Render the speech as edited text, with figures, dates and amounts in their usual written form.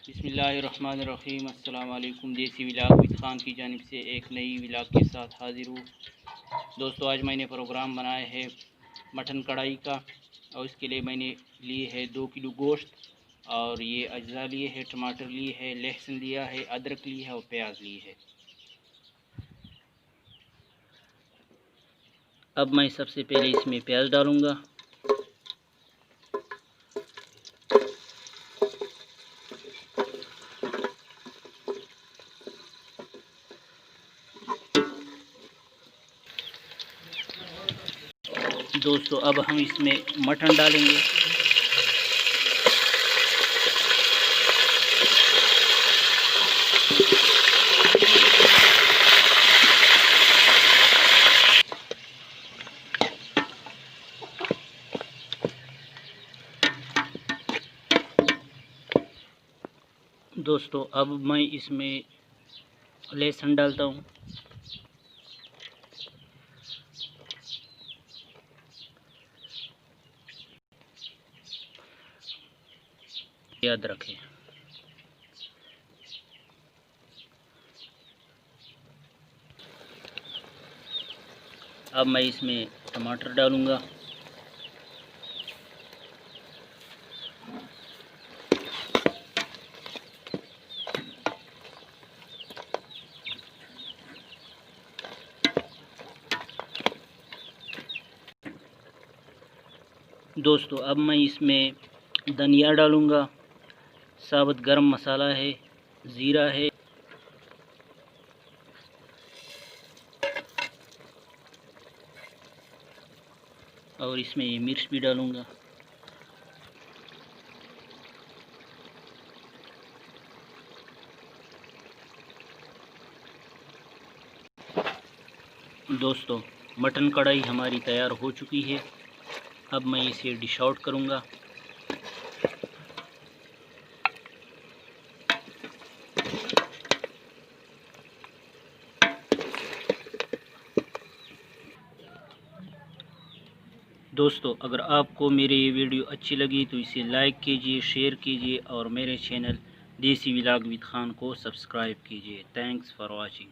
बिस्मिल्लाहिर्रहमानिर्रहीम। अस्सलाम वालेकुम। देसी व्लॉग विद खान की जानिब से एक नई व्लॉग के साथ हाज़िर हूँ। दोस्तों, आज मैंने प्रोग्राम बनाया है मटन कढ़ाई का, और इसके लिए मैंने लिए है 2 किलो गोश्त, और ये अज्जा लिए है, टमाटर लिए है, लहसुन लिया है, अदरक लिए है और प्याज लिए है। अब मैं सबसे पहले इसमें प्याज डालूँगा। दोस्तों, अब हम इसमें मटन डालेंगे। दोस्तों, अब मैं इसमें लहसुन डालता हूँ। याद रखें। अब मैं इसमें टमाटर डालूँगा। दोस्तों, अब मैं इसमें धनिया डालूँगा, साबुत गरम मसाला है, ज़ीरा है, और इसमें ये मिर्च भी डालूँगा। दोस्तों, मटन कढ़ाई हमारी तैयार हो चुकी है। अब मैं इसे डिश आउट करूँगा। दोस्तों, अगर आपको मेरी ये वीडियो अच्छी लगी तो इसे लाइक कीजिए, शेयर कीजिए और मेरे चैनल देसी व्लॉग विद खान को सब्सक्राइब कीजिए। Thanks for watching.